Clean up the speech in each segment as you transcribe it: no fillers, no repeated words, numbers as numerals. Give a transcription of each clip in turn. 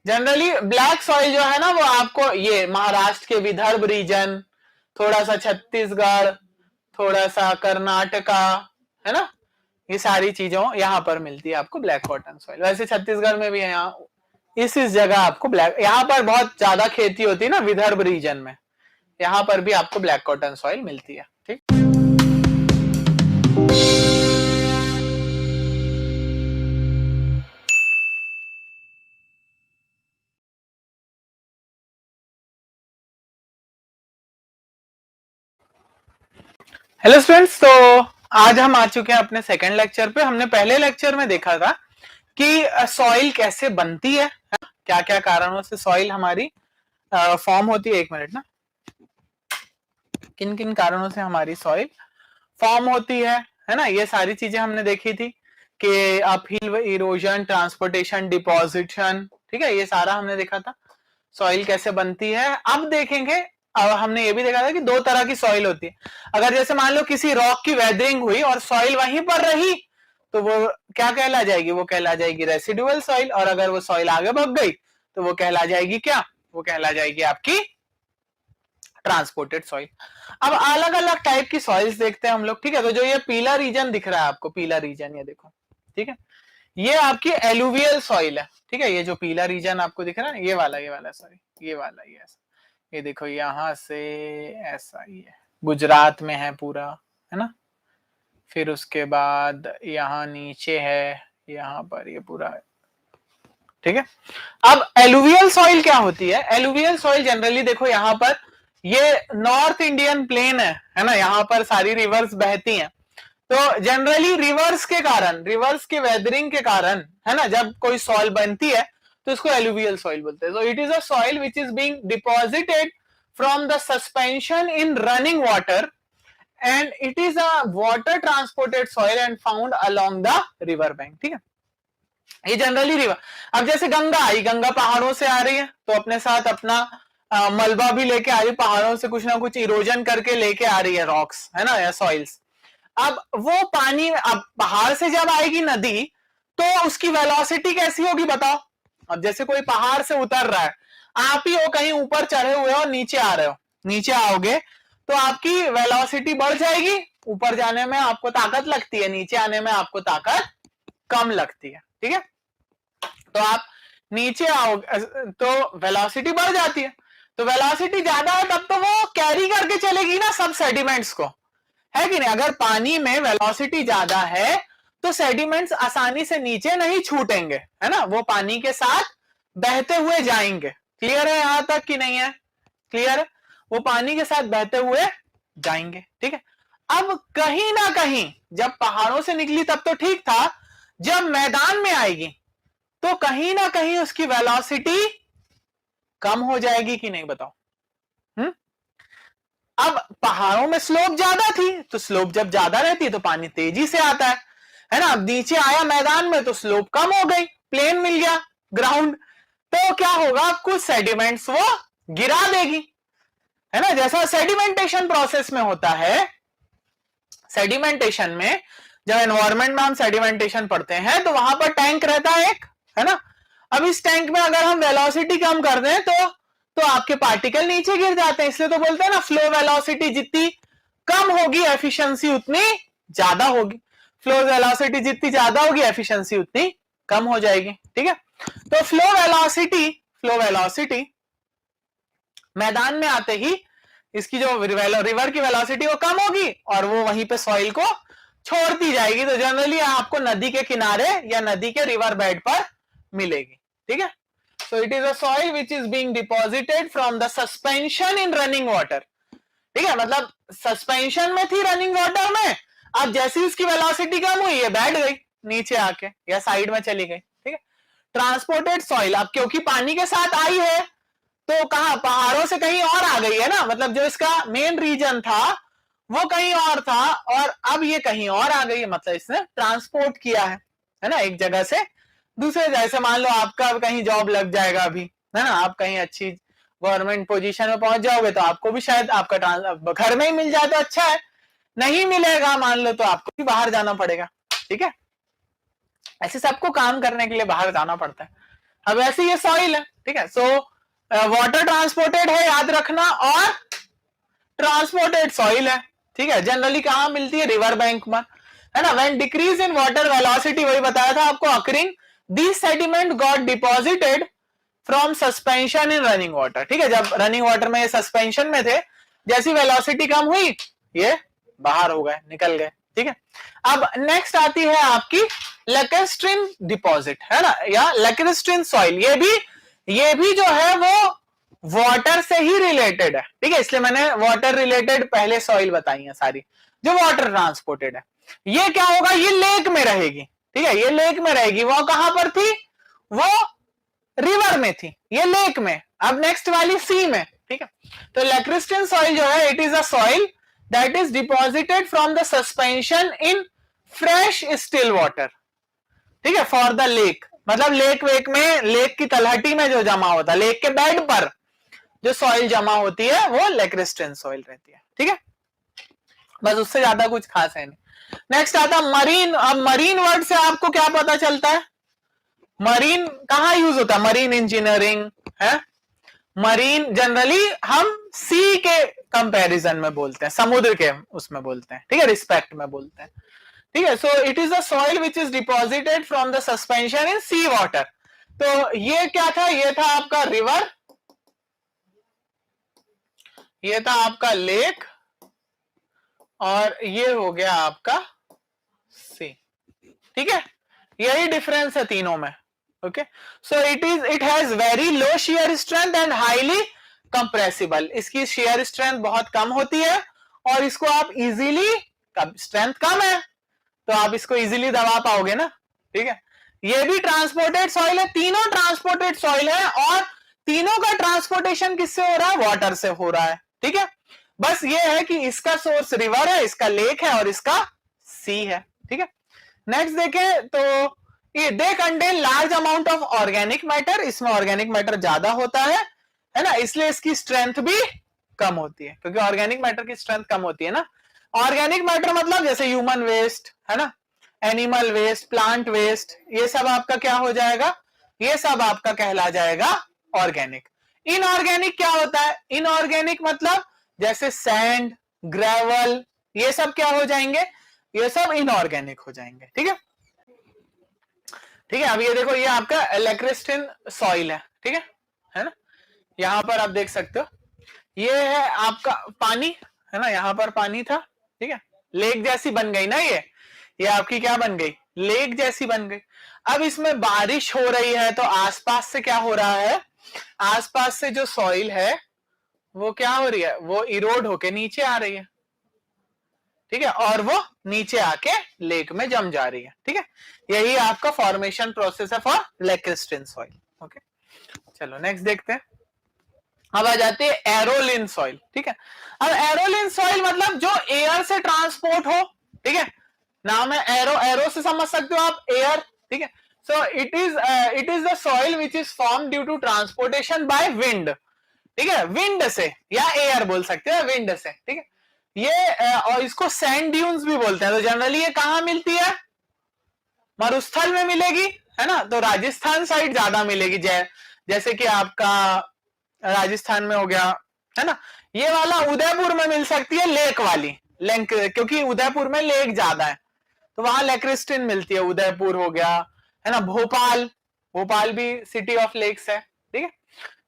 Generally black soil जो है ना वो आपको ये महाराष्ट्र के विदर्भ रीजन, थोड़ा सा छत्तीसगढ़, थोड़ा सा कर्नाटका, है ना, ये सारी चीजों यहाँ पर मिलती है आपको ब्लैक कॉटन सॉइल। वैसे छत्तीसगढ़ में भी है, यहाँ इस जगह आपको ब्लैक, यहाँ पर बहुत ज्यादा खेती होती है ना विदर्भ रीजन में, यहाँ पर भी आपको ब्लैक कॉटन सॉइल मिलती है। ठीक, हेलो स्टूडेंट्स, तो आज हम आ चुके हैं अपने सेकंड लेक्चर पे। हमने पहले लेक्चर में देखा था कि सॉइल कैसे बनती है, क्या क्या कारणों से सॉइल हमारी फॉर्म होती है। एक मिनट ना, किन किन कारणों से हमारी सॉइल फॉर्म होती है ना, ये सारी चीजें हमने देखी थी कि अपहिल, इरोजन, ट्रांसपोर्टेशन, डिपोजिशन, ठीक है, ये सारा हमने देखा था सॉइल कैसे बनती है। अब देखेंगे, अब हमने ये भी देखा था कि दो तरह की सॉइल होती है। अगर जैसे मान लो किसी रॉक की वेदरिंग हुई और सॉइल वहीं पर रही तो वो क्या कहला जाएगी, वो कहला जाएगी रेसिडुअल सॉइल। और अगर वो सॉइल आगे बढ़ गई तो वो कहला जाएगी क्या, वो कहला जाएगी आपकी ट्रांसपोर्टेड सॉइल। अब अलग अलग टाइप की सॉइल्स देखते हैं हम लोग, ठीक है। तो जो ये पीला रीजन दिख रहा है आपको, पीला रीजन ये देखो, ठीक है, ये आपकी एलुवियल सॉइल है, ठीक है। ये जो पीला रीजन आपको दिख रहा है, ये वाला सॉरी, ये वाला, ये ऐसा, ये देखो यहां से ऐसा ही है, गुजरात में है पूरा, है ना। फिर उसके बाद यहाँ नीचे है, यहाँ पर ये पूरा है, ठीक है। अब एलुवियल सॉइल क्या होती है? एलुवियल सॉइल जनरली देखो यहाँ पर ये नॉर्थ इंडियन प्लेन है ना, यहाँ पर सारी रिवर्स बहती हैं। तो जनरली रिवर्स के कारण, रिवर्स के वेदरिंग के कारण, है ना, जब कोई सॉइल बनती है तो इसको एलुवियल सॉइल बोलते हैं। सो it is a soil which is being deposited from the suspension in running water and it is a water transported soil and found along the river bank, ठीक है। ये जनरली रिवर, अब जैसे गंगा आई, गंगा पहाड़ों से आ रही है तो अपने साथ अपना मलबा भी लेके आ रही है, पहाड़ों से कुछ ना कुछ इरोजन करके लेके आ रही है रॉक्स, है ना, या सॉइल्स। अब वो पानी अब पहाड़ से जब आएगी नदी तो उसकी वेलोसिटी कैसी होगी बताओ। अब जैसे कोई पहाड़ से उतर रहा है, आप ही हो कहीं ऊपर चढ़े हुए हो, नीचे आ रहे हो, नीचे आओगे तो आपकी वेलोसिटी बढ़ जाएगी, ऊपर जाने में आपको ताकत लगती है, नीचे आने में आपको ताकत कम लगती है, ठीक है। तो आप नीचे आओगे तो वेलोसिटी बढ़ जाती है, तो वेलोसिटी ज्यादा है तब तो वो कैरी करके चलेगी ना सब सेडिमेंट्स को, है कि नहीं। अगर पानी में वेलोसिटी ज्यादा है तो सेडिमेंट्स आसानी से नीचे नहीं छूटेंगे, है ना, वो पानी के साथ बहते हुए जाएंगे। क्लियर है यहां तक कि नहीं है? क्लियर है, वो पानी के साथ बहते हुए जाएंगे, ठीक है। अब कहीं ना कहीं जब पहाड़ों से निकली तब तो ठीक था, जब मैदान में आएगी तो कहीं ना कहीं उसकी वेलोसिटी कम हो जाएगी कि नहीं बताओ। अब पहाड़ों में स्लोप ज्यादा थी तो स्लोप जब ज्यादा रहती है तो पानी तेजी से आता है ना। अब नीचे आया मैदान में तो स्लोप कम हो गई, प्लेन मिल गया, ग्राउंड, तो क्या होगा, कुछ सेडिमेंट्स वो गिरा देगी, है ना। जैसा सेडिमेंटेशन प्रोसेस में होता है, सेडिमेंटेशन में जब एनवायरमेंट में हम सेडिमेंटेशन पढ़ते हैं तो वहां पर टैंक रहता है एक, है ना। अब इस टैंक में अगर हम वेलोसिटी कम कर दें तो आपके पार्टिकल नीचे गिर जाते हैं, इसलिए तो बोलते हैं ना फ्लो वेलोसिटी जितनी कम होगी एफिशिएंसी उतनी ज्यादा होगी, फ्लो वेलोसिटी जितनी ज्यादा होगी एफिशिएंसी उतनी कम हो जाएगी, ठीक है। तो फ्लो वेलोसिटी मैदान में आते ही इसकी जो रिवर की वेलोसिटी वो कम होगी और वो वहीं पे सॉइल को छोड़ती जाएगी, तो जनरली आपको नदी के किनारे या नदी के रिवर बेड पर मिलेगी, ठीक है। So it is a soil which is being deposited from the suspension in running water, ठीक है। मतलब सस्पेंशन में थी रनिंग वाटर में, अब जैसी इसकी वेलोसिटी कम हुई है बैठ गई नीचे आके या साइड में चली गई, ठीक है। ट्रांसपोर्टेड सॉइल, अब क्योंकि पानी के साथ आई है तो कहां, पहाड़ों से कहीं और आ गई है ना, मतलब जो इसका मेन रीजन था वो कहीं और था और अब ये कहीं और आ गई है, मतलब इसने ट्रांसपोर्ट किया है ना, एक जगह से दूसरे। जैसे मान लो आपका कहीं जॉब लग जाएगा अभी, है ना, आप कहीं अच्छी गवर्नमेंट पोजीशन में पहुंच जाओगे तो आपको भी शायद आपका घर में ही मिल जाए तो अच्छा है, नहीं मिलेगा मान लो तो आपको भी बाहर जाना पड़ेगा, ठीक है। ऐसे सबको काम करने के लिए बाहर जाना पड़ता है। अब ऐसे ये सॉइल है, ठीक है। सो वाटर ट्रांसपोर्टेड है, याद रखना, और ट्रांसपोर्टेड सॉइल है, ठीक है। जनरली कहां मिलती है? रिवर बैंक में, है ना। When decrease in water velocity, वही बताया था आपको, occurring this sediment got deposited from suspension in running water, ठीक है। जब रनिंग वाटर में ये सस्पेंशन में थे, जैसी वेलोसिटी कम हुई ये बाहर हो गए, निकल गए, ठीक है। अब नेक्स्ट आती है आपकी लैक्रिस्ट्रीन डिपॉजिट, है ना, या लैक्रिस्ट्रीन सॉइल। ये भी जो है वो वाटर से ही रिलेटेड है, ठीक है। इसलिए मैंने वाटर रिलेटेड पहले सॉइल बताई है सारी, जो वाटर ट्रांसपोर्टेड है। ये क्या होगा? ये लेक में रहेगी, ठीक है। ये लेक में रहेगी। वो कहां पर थी? वो रिवर में थी, ये लेक में। अब नेक्स्ट वाली सी में, ठीक है। तो लैक्रिस्ट्रीन सॉइल जो है, it is a soil that is deposited from the suspension in fresh still water, ठीक है, फॉर द लेक। मतलब लेक वेक में, लेक की तलहटी में जो जमा होता है, लेक के बेड पर जो सॉइल जमा होती है, वो लैक्रिस्ट्रीन सॉइल रहती है, ठीक है। बस उससे ज्यादा कुछ खास है नहीं। नेक्स्ट आता मरीन। अब मरीन वर्ड से आपको क्या पता चलता है? मरीन कहां यूज होता है? मरीन इंजीनियरिंग है। मरीन जनरली हम सी के कंपैरिजन में बोलते हैं, समुद्र के उसमें बोलते हैं, ठीक है, रिस्पेक्ट में बोलते हैं, ठीक है। So it is a soil which is deposited from the suspension in sea water. तो ये क्या था? ये था आपका रिवर, ये था आपका लेक, और ये हो गया आपका सी, ठीक है। यही डिफरेंस है तीनों में, okay. So it has very low shear strength and highly compressible. इसकी शियर स्ट्रेंथ बहुत कम होती है, और इसको आप इजीली, स्ट्रेंथ कम है तो आप इसको इजीली दबा पाओगे ना, ठीक है। ये भी ट्रांसपोर्टेड सॉइल है, तीनों ट्रांसपोर्टेड सॉइल है, और तीनों का ट्रांसपोर्टेशन किससे हो रहा है? वाटर से हो रहा है, ठीक है। बस ये है कि इसका सोर्स रिवर है, इसका लेक है, और इसका सी है, ठीक है। नेक्स्ट देखें तो ये they contain large amount of organic matter, इसमें ऑर्गेनिक मैटर ज्यादा होता है ना, इसलिए इसकी स्ट्रेंथ भी कम होती है, क्योंकि ऑर्गेनिक मैटर की स्ट्रेंथ कम होती है ना। ऑर्गेनिक मैटर मतलब जैसे ह्यूमन वेस्ट, है ना, एनिमल वेस्ट, प्लांट वेस्ट, ये सब आपका क्या हो जाएगा? ये सब आपका कहला जाएगा ऑर्गेनिक। इनऑर्गेनिक क्या होता है? इनऑर्गेनिक मतलब जैसे सैंड, ग्रेवल, ये सब क्या हो जाएंगे? ये सब इनऑर्गेनिक हो जाएंगे, ठीक है, ठीक है। अब ये देखो, ये आपका लैक्रिस्ट्रीन सॉइल है, ठीक है ना। यहां पर आप देख सकते हो, ये है आपका पानी, है ना, यहां पर पानी था, ठीक है। लेक जैसी बन गई ना ये आपकी क्या बन गई? लेक जैसी बन गई। अब इसमें बारिश हो रही है, तो आसपास से क्या हो रहा है? आसपास से जो सॉइल है वो क्या हो रही है? वो इरोड होके नीचे आ रही है, ठीक है, और वो नीचे आके लेक में जम जा रही है, ठीक है। यही आपका फॉर्मेशन प्रोसेस है फॉर लैक्रिस्ट्रीन सॉइल, ओके। चलो नेक्स्ट देखते हैं। अब आ जाते हैं एरोलिन सॉइल, ठीक है। अब एरोलिन सॉइल मतलब जो एयर से ट्रांसपोर्ट हो, ठीक है, नाम है एरो, एरो से समझ सकते हो आप, एयर, ठीक है। So it is the soil which is form due to transportation by wind, ठीक है, विंड से, या एयर बोल सकते हैं, विंड से, ठीक है। ये और इसको सैंड ड्यून्स भी बोलते हैं। तो जनरली ये कहां मिलती है? मरुस्थल में मिलेगी, है ना। तो राजस्थान साइड ज्यादा मिलेगी, जैसे कि आपका राजस्थान में हो गया, है ना। ये वाला उदयपुर में मिल सकती है, लेक वाली, लेक, क्योंकि उदयपुर में लेक ज्यादा है, तो वहां लैक्रिस्ट्रीन मिलती है। उदयपुर हो गया, है ना, भोपाल, भोपाल भी सिटी ऑफ लेक्स है, ठीक है।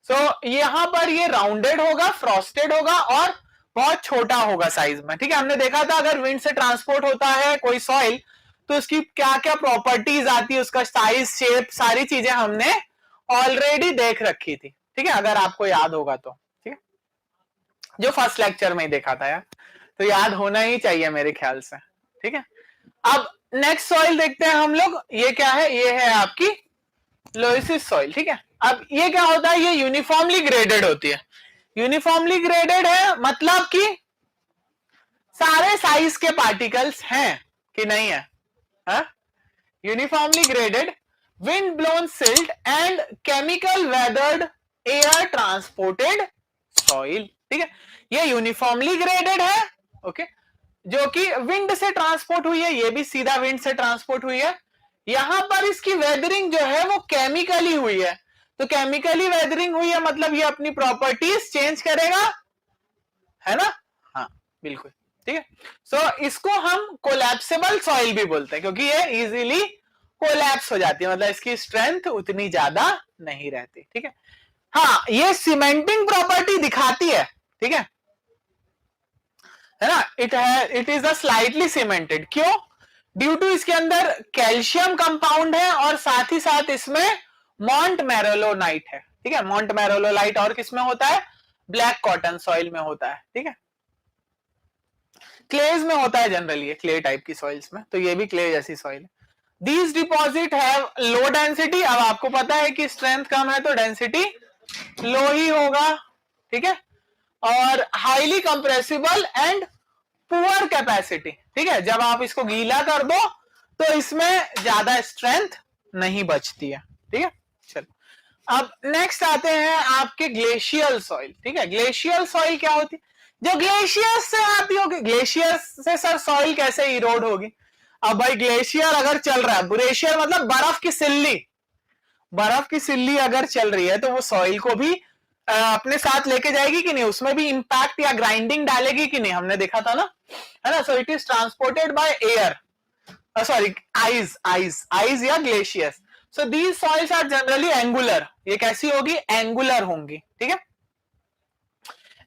सो यहां पर ये राउंडेड होगा, फ्रॉस्टेड होगा, और बहुत छोटा होगा साइज में, ठीक है। हमने देखा था अगर विंड से ट्रांसपोर्ट होता है कोई सॉइल, तो उसकी क्या क्या प्रॉपर्टीज आती है, उसका साइज, शेप, सारी चीजें हमने ऑलरेडी देख रखी थी, ठीक है, अगर आपको याद होगा तो, ठीक है, जो फर्स्ट लेक्चर में ही देखा था यार, तो याद होना ही चाहिए मेरे ख्याल से, ठीक है। अब नेक्स्ट सॉइल देखते हैं हम लोग, ये क्या है? ये है आपकी लोइसिस सॉइल, ठीक है। अब ये क्या होता है? ये यूनिफॉर्मली ग्रेडेड होती है। यूनिफॉर्मली ग्रेडेड है मतलब कि सारे साइज के पार्टिकल्स हैं कि नहीं है? Uniformly graded, wind blown silt and chemical weathered air transported soil, ठीक है। ये यूनिफॉर्मली ग्रेडेड है, ओके, जो कि विंड से ट्रांसपोर्ट हुई है, ये भी सीधा विंड से ट्रांसपोर्ट हुई है। यहां पर इसकी वेदरिंग जो है वो केमिकली हुई है, तो केमिकली वेदरिंग हुई है मतलब ये अपनी प्रॉपर्टीज चेंज करेगा, है ना? हाँ बिल्कुल, ठीक है। सो इसको हम कोलैप्सिबल सॉइल भी बोलते हैं क्योंकि ये इजीली कोलैप्स हो जाती है, मतलब इसकी स्ट्रेंथ उतनी ज्यादा नहीं रहती, ठीक है। हाँ ये सीमेंटिंग प्रॉपर्टी दिखाती है, ठीक है ना? It is a slightly cemented, क्यों? ड्यू टू इसके अंदर कैल्शियम कंपाउंड है और साथ ही साथ इसमें मॉन्टमेरोलोनाइट है, ठीक है। मॉन्टमेरोलोनाइट और किसमें होता है? ब्लैक कॉटन सॉइल में होता है, ठीक है। क्लेज में होता है जनरली, क्ले टाइप की सॉइल्स में, तो ये भी क्ले जैसी सॉइल है। These deposit have low density, अब आपको पता है कि स्ट्रेंथ कम है तो डेंसिटी लो ही होगा, ठीक है। और highly compressible and poor capacity, ठीक है। जब आप इसको गीला कर दो तो इसमें ज्यादा स्ट्रेंथ नहीं बचती है, ठीक है। चलो अब नेक्स्ट आते हैं आपके ग्लेशियल सॉइल, ठीक है। ग्लेशियल सॉइल क्या होती है? जो ग्लेशियर्स से आती होगी। ग्लेशियर्स से सर सॉइल कैसे इरोड होगी? अब भाई ग्लेशियर अगर चल रहा है, ग्लेशियर मतलब बर्फ की सिल्ली, बर्फ की सिल्ली अगर चल रही है तो वो सॉइल को भी अपने साथ लेके जाएगी कि नहीं, उसमें भी इंपैक्ट या ग्राइंडिंग डालेगी कि नहीं, हमने देखा था ना, है ना। So it is transported by air, sorry ice या glaciers. So these soils are generally angular, ये कैसी होगी? एंगुलर होंगी, ठीक है।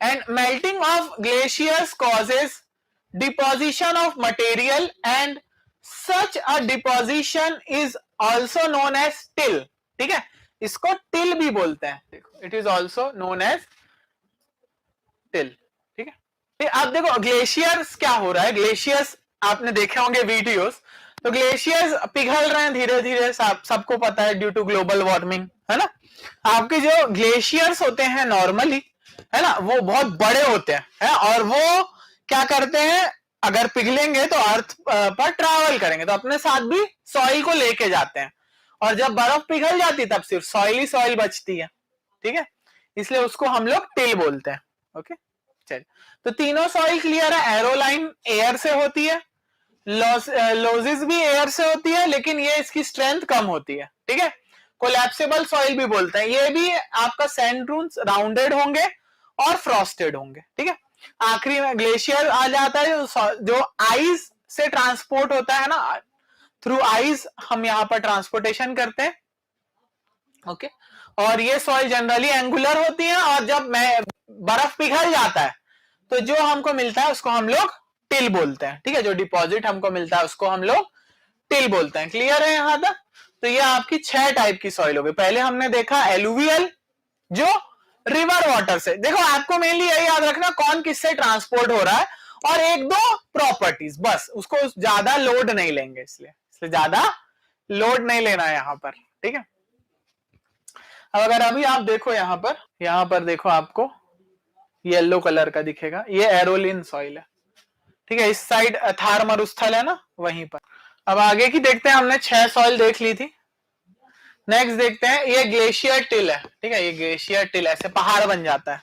And melting of glaciers causes deposition of material and such a deposition is also known as till, ठीक है। इसको टिल भी बोलते हैं, देखो it is also known as till, ठीक है। अब देखो ग्लेशियर्स क्या हो रहा है, ग्लेशियर्स आपने देखे होंगे वीडियोस, तो ग्लेशियर्स पिघल रहे हैं धीरे धीरे, सबको पता है ड्यू टू ग्लोबल वार्मिंग, है ना। आपके जो ग्लेशियर्स होते हैं नॉर्मली, है ना, वो बहुत बड़े होते हैं, है? और वो क्या करते हैं, अगर पिघलेंगे तो अर्थ पर ट्रैवल करेंगे तो अपने साथ भी सॉइल को लेके जाते हैं, और जब बर्फ पिघल जाती तब सिर्फ सॉइल ही सॉइल बचती है, ठीक है। इसलिए उसको हम लोग टिल बोलते हैं, ओके। चलिए, तो तीनों सॉइल क्लियर है। एरोलाइन एयर से होती है, लोजिस भी एयर से होती है, लेकिन ये इसकी स्ट्रेंथ कम होती है, ठीक है। कोलैप्सिबल सॉइल भी बोलते हैं, ये भी आपका सैंड ड्यून्स राउंडेड होंगे और फ्रॉस्टेड होंगे, ठीक है। आखिरी में ग्लेशियर आ जाता है जो आइस से ट्रांसपोर्ट होता है ना, थ्रू आइस हम यहाँ पर ट्रांसपोर्टेशन करते हैं, ओके। और ये सॉइल जनरली एंगुलर होती है, और जब बर्फ पिघल जाता है तो जो हमको मिलता है उसको हम लोग टिल बोलते हैं, ठीक है। जो डिपॉजिट हमको मिलता है उसको हम लोग टिल बोलते हैं। क्लियर है यहां तक? तो ये आपकी 6 टाइप की सॉइल हो गई। पहले हमने देखा एलुवियल, जो रिवर वाटर से, देखो आपको मेनली यही याद रखना कौन किससे ट्रांसपोर्ट हो रहा है, और एक दो प्रॉपर्टीज, बस उसको ज्यादा लोड नहीं लेंगे, इसलिए ज्यादा लोड नहीं लेना है यहां पर, ठीक है। अब अगर अभी आप देखो यहां पर देखो आपको येलो कलर का दिखेगा, ये एरोलिन सॉइल है, ठीक है। इस साइड थार मरुस्थल है ना, वहीं पर। अब आगे की देखते हैं, हमने 6 सॉइल देख ली थी। नेक्स्ट देखते हैं, ये ग्लेशियर टिल है, ठीक है। ये ग्लेशियर टिल ऐसे पहाड़ बन जाता है,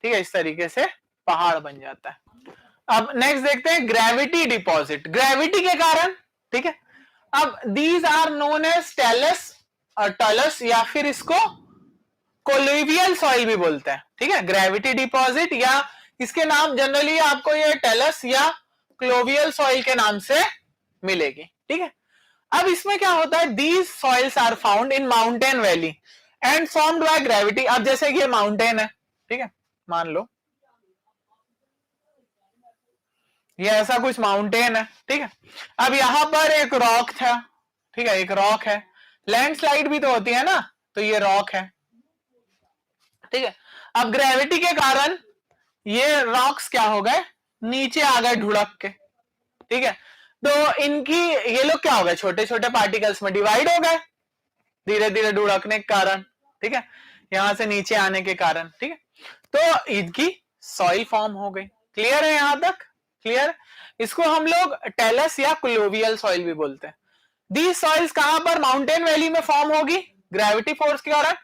ठीक है, इस तरीके से पहाड़ बन जाता है। अब नेक्स्ट देखते हैं ग्रेविटी डिपॉजिट, ग्रेविटी के कारण, ठीक है। अब these are known as talus और टलस, या फिर इसको कोलुवियल सॉइल भी बोलते हैं, ठीक है। ग्रेविटी डिपॉजिट, या इसके नाम जनरली आपको ये टेलस या क्लोवियल सॉइल के नाम से मिलेगी, ठीक है। अब इसमें क्या होता है, these soils are found in mountain valley and formed by gravity. अब जैसे कि ये माउंटेन है, ठीक है, मान लो ये ऐसा कुछ माउंटेन है, ठीक है। अब यहां पर एक रॉक था, ठीक है, एक रॉक है, लैंडस्लाइड भी तो होती है ना, तो ये रॉक है, ठीक है। अब ग्रेविटी के कारण ये रॉक्स क्या हो गए, नीचे आ गए ढुड़क के, ठीक है। तो इनकी ये लोग क्या हो गए, छोटे छोटे पार्टिकल्स में डिवाइड हो गए धीरे धीरे ढुड़कने के कारण, ठीक है, यहां से नीचे आने के कारण, ठीक है। तो इनकी सॉइल फॉर्म हो गई। क्लियर है यहां तक? क्लियर? इसको हम लोग टेलस या क्लोवियल सॉइल भी बोलते हैं। दी सॉइल्स कहां पर, माउंटेन वैली में फॉर्म होगी ग्रेविटी फोर्स के कारण।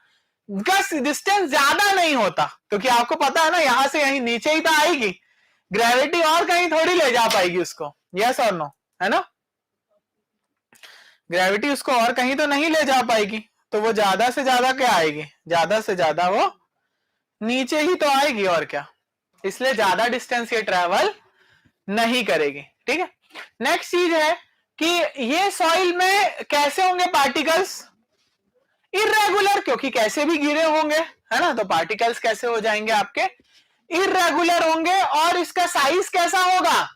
डिस्टेंस ज्यादा नहीं होता, क्योंकि आपको पता है ना, यहां से यहीं नीचे ही तो आएगी, ग्रेविटी और कहीं थोड़ी ले जा पाएगी उसको, यस और नो, है ना। ग्रेविटी उसको और कहीं तो नहीं ले जा पाएगी, तो वो ज्यादा से ज्यादा क्या आएगी, ज्यादा से ज्यादा वो नीचे ही तो आएगी और क्या, इसलिए ज्यादा डिस्टेंस ये ट्रेवल नहीं करेगी। ठीक है, नेक्स्ट चीज है कि ये सॉइल में कैसे होंगे पार्टिकल्स, इर्रेगुलर, क्योंकि कैसे भी गिरे होंगे, है ना, तो पार्टिकल्स कैसे हो जाएंगे आपके, इर्रेगुलर होंगे। और इसका साइज कैसा होगा,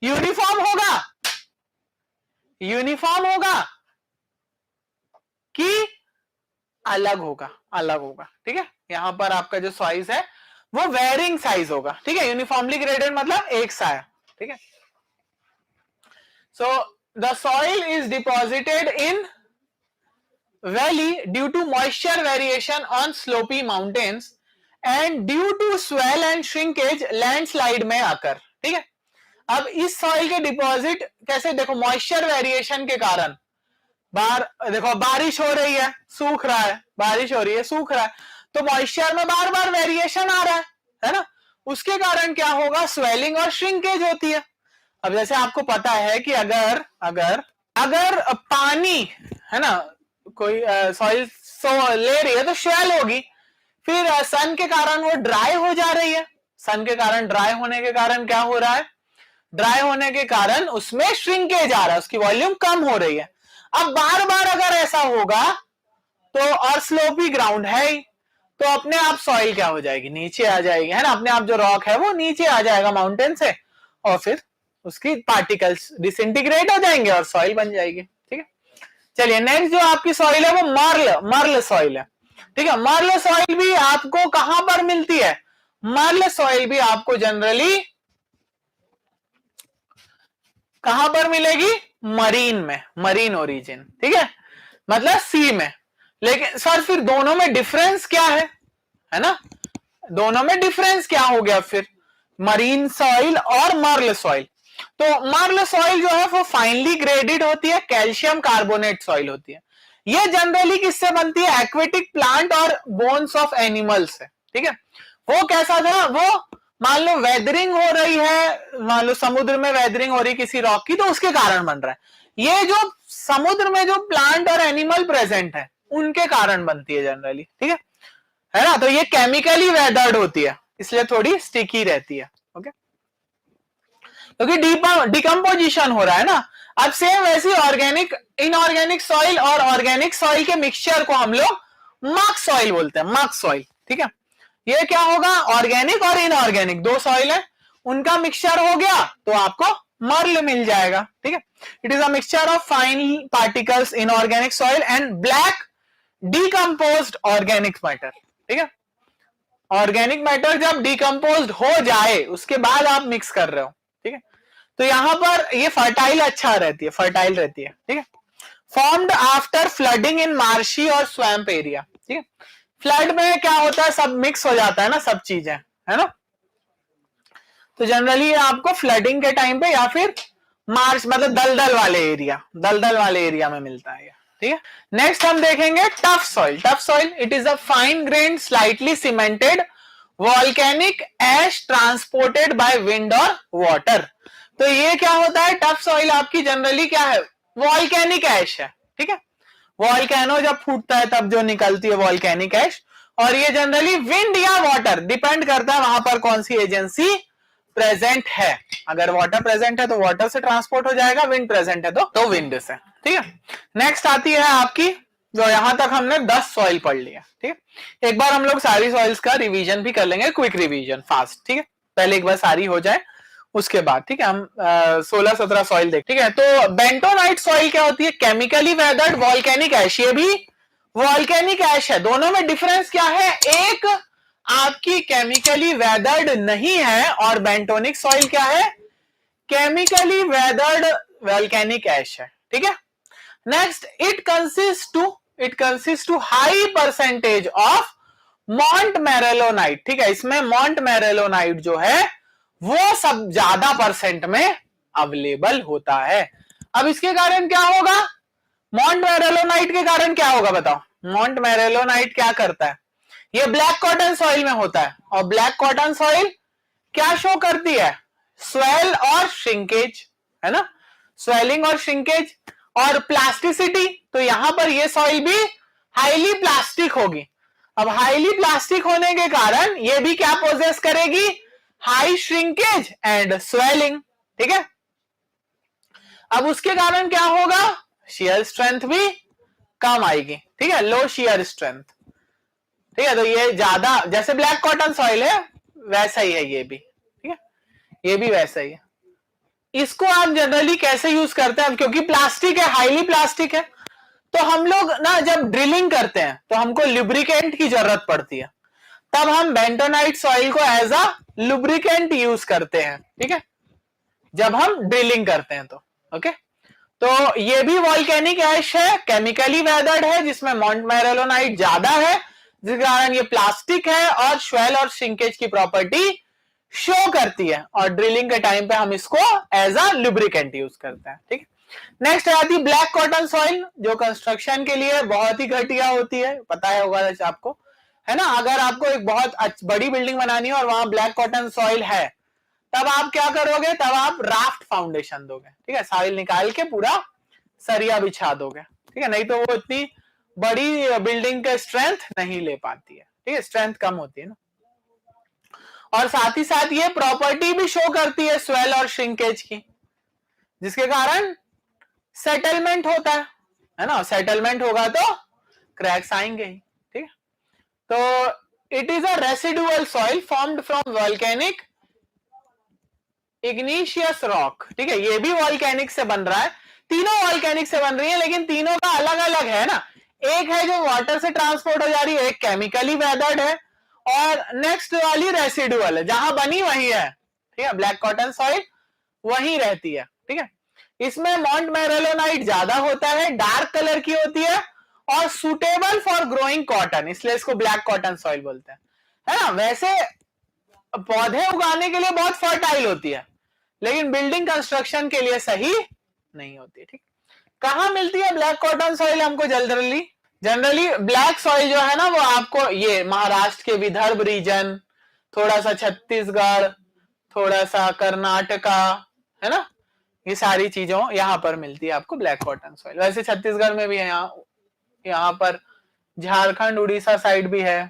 यूनिफॉर्म होगा, यूनिफॉर्म होगा कि अलग होगा, अलग होगा। ठीक है, यहां पर आपका जो साइज है वो वेरिंग साइज होगा। ठीक है, यूनिफॉर्मली ग्रेडेड मतलब एक सा है। ठीक है, so the soil is deposited in valley due to moisture variation on slopy mountains and due to swell and shrinkage landslide में आकर। ठीक है, अब इस सॉइल के डिपॉजिट कैसे, देखो मॉइस्चर वेरिएशन के कारण, देखो बारिश हो रही है सूख रहा है, बारिश हो रही है सूख रहा है, तो मॉइस्चर में बार बार वेरिएशन आ रहा है ना, उसके कारण क्या होगा, स्वेलिंग और श्रिंकेज होती है। अब जैसे आपको पता है कि अगर अगर अगर पानी, है ना, कोई सॉइल ले रही है तो शेल होगी, फिर सन के कारण वो ड्राई हो जा रही है, सन के कारण ड्राई होने के कारण क्या हो रहा है, ड्राई होने के कारण उसमें श्रिंकेज आ रहा है, उसकी वॉल्यूम कम हो रही है। अब बार बार अगर ऐसा होगा तो, और स्लोपी ग्राउंड है ही, तो अपने आप सॉइल क्या हो जाएगी, नीचे आ जाएगी, है ना, अपने आप जो रॉक है वो नीचे आ जाएगा माउंटेन से, और फिर उसकी पार्टिकल्स डिसइंटीग्रेट हो जाएंगे और सॉइल बन जाएगी। ठीक है, चलिए नेक्स्ट जो आपकी सॉइल है वो मर्ल सॉइल है। ठीक है, मर्ल सॉइल भी आपको कहां पर मिलती है, मर्ल सॉइल भी आपको जनरली कहां पर मिलेगी, मरीन में, मरीन ओरिजिन। ठीक है, मतलब सी में। लेकिन सर फिर दोनों में डिफरेंस क्या है ना, दोनों में डिफरेंस क्या हो गया फिर, मरीन सॉइल और मर्ल सॉइल। तो मर्ल सॉइल जो है वो फाइनली ग्रेडेड होती है, कैल्शियम कार्बोनेट सॉइल होती है। ये जनरली किससे बनती है, एक्वेटिक प्लांट और बोन्स ऑफ एनिमल्स से। ठीक है, वो कैसा था, वो मान लो वेदरिंग हो रही है, मान लो समुद्र में वेदरिंग हो रही है किसी रॉक की, तो उसके कारण बन रहा है। ये जो समुद्र में जो प्लांट और एनिमल प्रेजेंट है उनके कारण बनती है जनरली। ठीक है ना, तो ये केमिकली वेदर्ड होती है, इसलिए थोड़ी स्टिकी रहती है। ओके, क्योंकि डिकम्पोजिशन हो रहा है ना। अब सेम वैसी ऑर्गेनिक इनऑर्गेनिक सॉइल और ऑर्गेनिक सॉइल के मिक्सचर को हम लोग मक सॉइल बोलते हैं, मक सॉइल। ठीक है, ये क्या होगा, ऑर्गेनिक और इनऑर्गेनिक दो सॉइल है, उनका मिक्सचर हो गया तो आपको मर्ल मिल जाएगा। ठीक है, it is a mixture of fine particles inorganic soil and black decomposed organic matter. ठीक है, ऑर्गेनिक मैटर जब डिकम्पोज्ड हो जाए उसके बाद आप मिक्स कर रहे हो। ठीक है, तो यहां पर ये फर्टाइल अच्छा रहती है, फर्टाइल रहती है। ठीक है, फॉर्म्ड आफ्टर फ्लडिंग इन मार्शी और स्वैम्प एरिया। ठीक है, फ्लड में क्या होता है, सब मिक्स हो जाता है ना, सब चीजें, है ना, तो जनरली आपको फ्लडिंग के टाइम पे या फिर मार्श मतलब दलदल वाले एरिया में मिलता है। ठीक है, नेक्स्ट हम देखेंगे tuff soil. Tuff soil, it is a fine grain slightly cemented volcanic ash transported by wind और वाटर। तो ये क्या होता है, टफ सॉइल आपकी जनरली क्या है, वॉल्केनिक एश है। ठीक है, वॉल्केनो जब फूटता है तब जो निकलती है वॉल्केनिक एश, और ये जनरली विंड या वाटर, डिपेंड करता है वहां पर कौन सी एजेंसी प्रेजेंट है। अगर वाटर प्रेजेंट है तो वाटर से ट्रांसपोर्ट हो जाएगा, विंड प्रेजेंट है तो विंड से। ठीक है, नेक्स्ट आती है आपकी, जो यहां तक हमने 10 सॉइल पढ़ लिया। ठीक है, एक बार हम लोग सारी सॉइल्स का रिवीजन भी कर लेंगे, क्विक रिवीजन फास्ट। ठीक है, पहले एक बार सारी हो जाए उसके बाद। ठीक है, हम 16-17 सॉइल देख। ठीक है, तो बेंटोनाइट सॉइल क्या होती है, केमिकली वेदर्ड वॉल्केनिक ऐश, ये भी वॉल्केनिक ऐश है। दोनों में डिफरेंस क्या है, एक आपकी केमिकली वेदर्ड नहीं है और बेंटोनिक सॉइल क्या है, केमिकली वेदर्ड वॉल्केनिक ऐश है। ठीक है, next it consist to high percentage of montmorillonite. ठीक है, इसमें मॉन्ट मैरेलोनाइट जो है वो सब ज्यादा परसेंट में अवेलेबल होता है। अब इसके कारण क्या होगा, मॉन्ट मैरेलोनाइट के कारण क्या होगा बताओ, मॉन्ट मैरेलोनाइट क्या करता है, ये ब्लैक कॉटन सॉइल में होता है, और ब्लैक कॉटन सॉइल क्या शो करती है, स्वेल और श्रिंकेज, है ना, स्वेलिंग और श्रिंकेज और प्लास्टिसिटी। तो यहां पर ये सॉइल भी हाईली प्लास्टिक होगी। अब हाईली प्लास्टिक होने के कारण ये भी क्या पोजेस करेगी, हाई श्रिंकेज एंड स्वेलिंग, ठीक है। अब उसके कारण क्या होगा, शियर स्ट्रेंथ भी कम आएगी, ठीक है, लो शियर स्ट्रेंथ, ठीक है। तो ये ज्यादा जैसे ब्लैक कॉटन सॉइल है वैसा ही है ये भी, ठीक है, ये भी वैसा ही है। इसको आप जनरली कैसे यूज करते हैं, क्योंकि प्लास्टिक है, हाईली प्लास्टिक है, तो हम लोग ना जब ड्रिलिंग करते हैं तो हमको लुब्रिकेंट की जरूरत पड़ती है, तब हम बेंटोनाइट सॉइल को एज अ लुब्रिकेंट यूज करते हैं, ठीक है, जब हम ड्रिलिंग करते हैं तो ओके। तो ये भी वॉल्केनिक ऐश है, केमिकली वेदर्ड है, जिसमें माउंट मैरेलोनाइट ज्यादा है, जिस कारण ये प्लास्टिक है और स्वेल और श्रिंकेज की प्रॉपर्टी शो करती है, और ड्रिलिंग के टाइम पे हम इसको एज अ लुब्रिकेंट यूज करते हैं, ठीक है। नेक्स्ट आती है ब्लैक कॉटन सॉइल, जो कंस्ट्रक्शन के लिए बहुत ही घटिया होती है, पता है होगा आपको, है ना। अगर आपको एक बहुत बड़ी बिल्डिंग बनानी है और वहां ब्लैक कॉटन सॉइल है, तब आप क्या करोगे, तब आप राफ्ट फाउंडेशन दोगे, ठीक है, सॉइल निकाल के पूरा सरिया बिछा दोगे, ठीक है, नहीं तो वो इतनी बड़ी बिल्डिंग का स्ट्रेंथ नहीं ले पाती है, ठीक है, स्ट्रेंथ कम होती है ना। और साथ ही साथ ये प्रॉपर्टी भी शो करती है स्वेल और श्रिंकेज की, जिसके कारण सेटलमेंट होता है ना, सेटलमेंट होगा तो क्रैक्स आएंगे ही, ठीक है। तो it is a residual soil formed from volcanic igneous rock, ठीक है, ये भी वॉल्केनिक से बन रहा है, तीनों वॉल्केनिक से बन रही है, लेकिन तीनों का अलग अलग है ना, एक है जो वाटर से ट्रांसपोर्ट हो जा रही है, एक केमिकली वेदर्ड है, और नेक्स्ट वाली रेसिडुअल है, जहां बनी वही है, ठीक है, ब्लैक कॉटन सॉइल वही रहती है, ठीक है। इसमें माउंट मैरेलोनाइट ज्यादा होता है, डार्क कलर की होती है, और सुटेबल फॉर ग्रोइंग कॉटन, इसलिए इसको ब्लैक कॉटन सॉइल बोलते हैं, है ना। वैसे पौधे उगाने के लिए बहुत फर्टाइल होती है, लेकिन बिल्डिंग कंस्ट्रक्शन के लिए सही नहीं होती, ठीक। कहां मिलती है ब्लैक कॉटन सॉइल हमको, जनरली ब्लैक सॉइल जो है ना, वो आपको ये महाराष्ट्र के विदर्भ रीजन, थोड़ा सा छत्तीसगढ़, थोड़ा सा कर्नाटका, है ना, ये सारी चीजों यहाँ पर मिलती है आपको ब्लैक कॉटन सॉइल। वैसे छत्तीसगढ़ में भी है, यहाँ पर झारखंड उड़ीसा साइड भी है,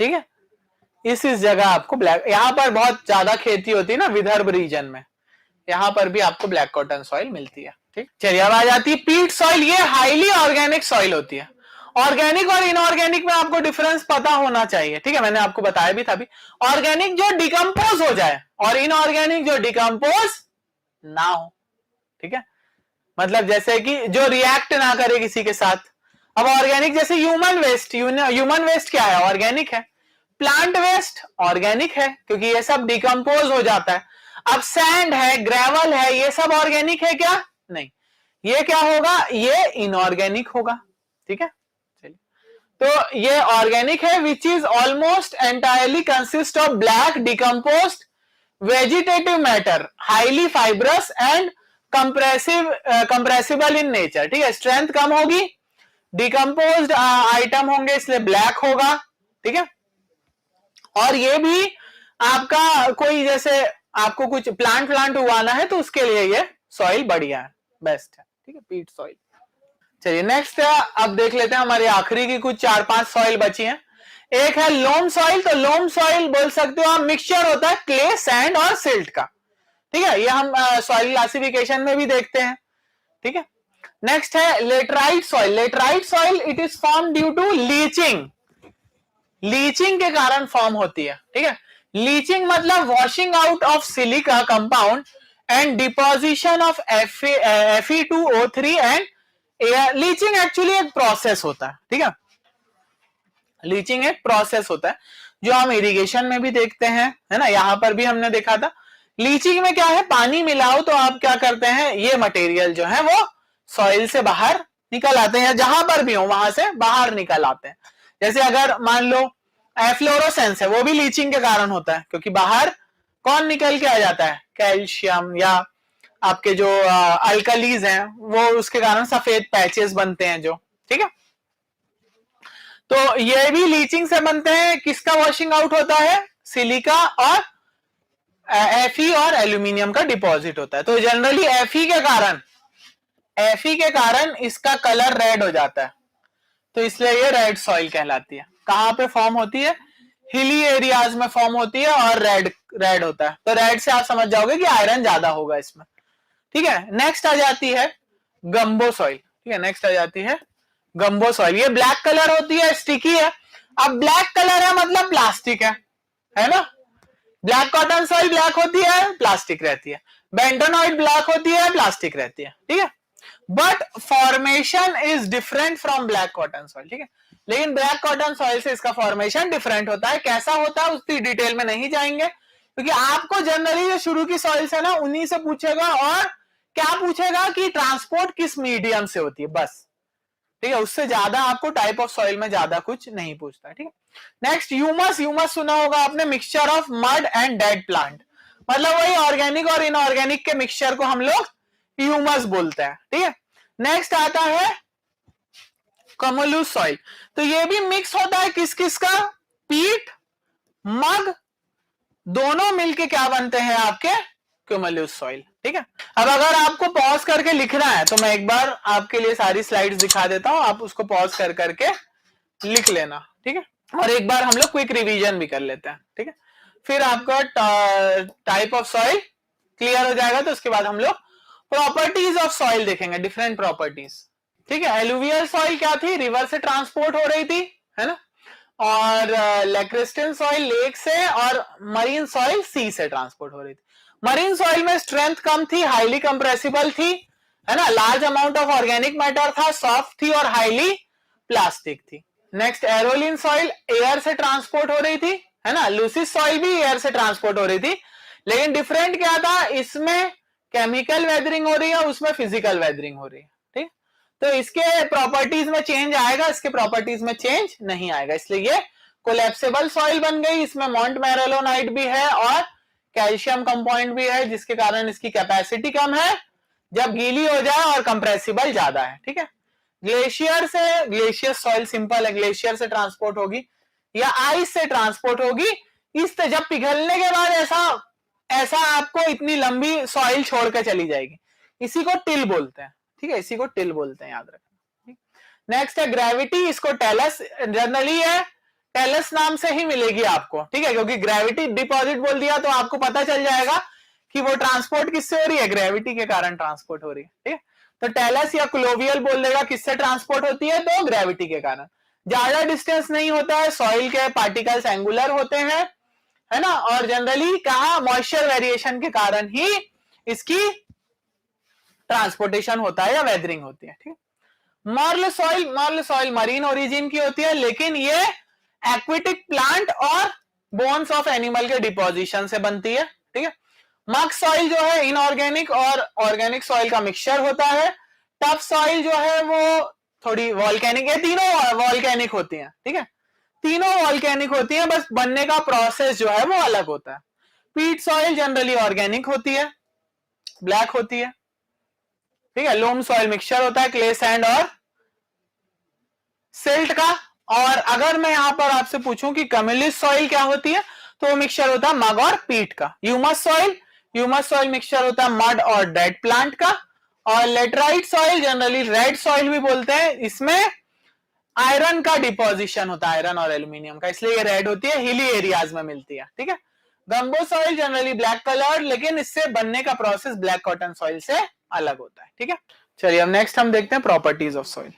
ठीक है। इस जगह आपको ब्लैक, यहाँ पर बहुत ज्यादा खेती होती है ना विदर्भ रीजन में, यहाँ पर भी आपको ब्लैक कॉटन सॉइल मिलती है, ठीक। चलिए अब आ जाती है पीट सॉइल, ये हाईली ऑर्गेनिक सॉइल होती है। ऑर्गेनिक और इनऑर्गेनिक में आपको डिफरेंस पता होना चाहिए, ठीक है, मैंने आपको बताया भी था अभी। ऑर्गेनिक जो डिकम्पोज हो जाए और इनऑर्गेनिक जो डिकम्पोज ना हो, ठीक है, मतलब जैसे कि जो रिएक्ट ना करे किसी के साथ। अब ऑर्गेनिक जैसे ह्यूमन वेस्ट क्या है, ऑर्गेनिक है। प्लांट वेस्ट ऑर्गेनिक है, क्योंकि ये सब डिकम्पोज हो जाता है। अब सैंड है, ग्रेवल है, ये सब ऑर्गेनिक है क्या, नहीं, ये क्या होगा, ये इनऑर्गेनिक होगा, ठीक है। चलिए, तो ये ऑर्गेनिक है which is almost entirely consist of black decomposed vegetative matter, highly fibrous and compressible in nature, ठीक है, स्ट्रेंथ कम होगी, डिकम्पोज्ड आइटम होंगे इसलिए ब्लैक होगा, ठीक है। और ये भी आपका कोई जैसे आपको कुछ प्लांट उगाना है तो उसके लिए ये सॉइल बढ़िया है, बेस्ट है, ठीक है, पीट सॉइल। चलिए नेक्स्ट अब देख लेते हैं हमारी आखिरी की कुछ 4-5 सॉइल बची हैं। एक है लोम सॉइल, तो लोम सॉइल बोल सकते हो आप मिक्सचर होता है क्ले, सैंड और सिल्ट का, ठीक है, ये हम सॉइल क्लासिफिकेशन में भी देखते हैं, ठीक है। नेक्स्ट है laterite soil, laterite soil it is form due to leaching, leaching के कारण फॉर्म होती है, ठीक है। लीचिंग मतलब washing out of silica compound and deposition of Fe2O3 and air. Leaching actually एक प्रोसेस होता है, ठीक है, लीचिंग एक प्रोसेस होता है जो हम इरिगेशन में भी देखते हैं, है ना, यहां पर भी हमने देखा था। लीचिंग में क्या है, पानी मिलाओ तो आप क्या करते हैं, ये मटेरियल जो है वो सॉइल से बाहर निकल आते हैं, या जहां पर भी हो वहां से बाहर निकल आते हैं। जैसे अगर मान लो एफ्लोरोसेंस है, वो भी लीचिंग के कारण होता है, क्योंकि बाहर कौन निकल के आ जाता है, कैल्शियम या आपके जो अल्कलीज हैं, वो उसके कारण सफेद पैचेस बनते हैं जो, ठीक है। तो ये भी लीचिंग से बनते हैं, किसका वॉशिंग आउट होता है, सिलिका और Fe और एल्यूमिनियम का डिपॉजिट होता है। तो जनरली Fe के कारण इसका कलर रेड हो जाता है, तो इसलिए ये रेड सॉइल कहलाती है। कहाँ पे फॉर्म होती है? हिली एरियाज में फॉर्म होती है और रेड रेड होता है। तो रेड से आप समझ जाओगे कि आयरन ज्यादा होगा इसमें। ठीक है, नेक्स्ट आ जाती है गंबो सॉइल। ठीक है, नेक्स्ट आ जाती है गंबो सॉइल। ये ब्लैक कलर होती है, स्टिकी है। अब ब्लैक कलर है मतलब प्लास्टिक है ना। ब्लैक कॉटन सॉइल ब्लैक होती है, प्लास्टिक रहती है। बेंटोनॉइड ब्लैक होती है, प्लास्टिक रहती है। ठीक है, but formation is different from black cotton soil. ठीक है, लेकिन ब्लैक कॉटन सॉइल से इसका फॉर्मेशन डिफरेंट होता है। कैसा होता है उसकी डिटेल में नहीं जाएंगे, क्योंकि आपको जनरली जो शुरू की सॉइल्स है ना उन्हीं से पूछेगा, और क्या पूछेगा कि ट्रांसपोर्ट किस मीडियम से होती है, बस। ठीक है, उससे ज्यादा आपको टाइप ऑफ सॉइल में ज्यादा कुछ नहीं पूछता है। ठीक है, नेक्स्ट ह्यूमस। ह्यूमस सुना होगा आपने, mixture of mud and dead plant, मतलब वही ऑर्गेनिक और इनऑर्गेनिक के मिक्सचर को हम लोग ह्यूमस बोलते हैं। ठीक है, नेक्स्ट आता है कमोलुस सॉइल। तो ये भी मिक्स होता है किस किस का? पीट, मग, दोनों मिलके क्या बनते हैं आपके? Cumulus soil. ठीक है, अब अगर आपको पॉज करके लिखना है तो मैं एक बार आपके लिए सारी स्लाइड्स दिखा देता हूं, आप उसको पॉज कर करके लिख लेना। ठीक है, और एक बार हम लोग क्विक रिवीजन भी कर लेते हैं। ठीक है, फिर आपका टाइप ऑफ सॉइल क्लियर हो जाएगा, तो उसके बाद हम लोग प्रॉपर्टीज ऑफ सॉइल देखेंगे, डिफरेंट प्रॉपर्टीज। ठीक है, एलुवियल सॉइल क्या थी? रिवर से ट्रांसपोर्ट हो रही थी, है ना। और लैक्रिस्टन सॉइल लेक से, और मरीन सॉइल सी से ट्रांसपोर्ट हो रही थी। मरीन सॉइल में स्ट्रेंथ कम थी, हाईली कंप्रेसिबल थी, है ना, large amount of organic matter था, सॉफ्ट थी और हाईली प्लास्टिक थी। नेक्स्ट एरोलिन सॉइल एयर से ट्रांसपोर्ट हो रही थी, है ना। लूसिस सॉइल भी एयर से ट्रांसपोर्ट हो रही थी, लेकिन डिफरेंट क्या था? इसमें केमिकल वेदरिंग हो रही है, उसमें फिजिकल वेदरिंग हो रही है। ठीक, तो इसके प्रॉपर्टीज में चेंज आएगा, इसके प्रॉपर्टीज में चेंज नहीं आएगा, इसलिए ये कोलैप्सिबल सॉइल बन गई। इसमें मॉन्ट मैरेलोनाइट भी है और कैल्शियम कंपाउंड भी है, जिसके कारण इसकी कैपेसिटी कम है जब गीली हो जाए, और कंप्रेसिबल ज्यादा है। ठीक है, ग्लेशियर से, ग्लेशियर सॉइल सिंपल है, ग्लेशियर से ट्रांसपोर्ट होगी या आइस से ट्रांसपोर्ट होगी। इस जब पिघलने के बाद ऐसा आपको इतनी लंबी सॉइल छोड़ के चली जाएगी, इसी को टिल बोलते हैं। ठीक है, इसी को टिल बोलते हैं, याद रखना। नेक्स्ट है ग्रेविटी, इसको टेलस जनरली है, टेलस नाम से ही मिलेगी आपको। ठीक है, क्योंकि ग्रेविटी डिपॉजिट बोल दिया तो आपको पता चल जाएगा कि वो ट्रांसपोर्ट किससे हो रही है? ग्रेविटी के कारण ट्रांसपोर्ट हो रही है। ठीक है, तो टेलस या क्लोवियल बोल देगा, किससे ट्रांसपोर्ट होती है? तो ग्रेविटी के कारण। ज्यादा डिस्टेंस नहीं होता है, सॉइल के पार्टिकल्स एंगुलर होते हैं, है ना, और जनरली कहा मॉइस्चर वेरिएशन के कारण ही इसकी ट्रांसपोर्टेशन होता है या वेदरिंग होती है। ठीक, मर्ल सॉइल मरीन ओरिजिन की होती है, लेकिन ये एक्वेटिक प्लांट और बोन्स ऑफ एनिमल के डिपोजिशन से बनती है। ठीक है, मग सॉइल जो है इनऑर्गेनिक और ऑर्गेनिक सॉइल का मिक्सचर होता है। टफ सॉइल जो है वो थोड़ी वॉल्केनिक, ये तीनों वॉल्केनिक होती हैं। ठीक है, तीनों वॉल्केनिक होती हैं, बस बनने का प्रोसेस जो है वो अलग होता है। पीट सॉइल जनरली ऑर्गेनिक होती है, ब्लैक होती है। ठीक है, लोम सॉइल मिक्सचर होता है क्ले सैंड और सिल्ट का। और अगर मैं यहां पर आपसे पूछूं कि कम्युलिस सॉइल क्या होती है, तो वो मिक्सचर होता है मग और पीट का। ह्यूमस सॉइल मिक्सचर होता है मड और डेड प्लांट का। और laterite soil generally red soil भी बोलते हैं, इसमें आयरन का डिपोजिशन होता है, आयरन और एल्यूमिनियम का, इसलिए ये रेड होती है, हिली एरियाज में मिलती है। ठीक है, गंबो सॉइल जनरली ब्लैक कलर, लेकिन इससे बनने का प्रोसेस ब्लैक कॉटन सॉइल से अलग होता है। ठीक है, चलिए अब नेक्स्ट हम देखते हैं प्रॉपर्टीज ऑफ सॉइल।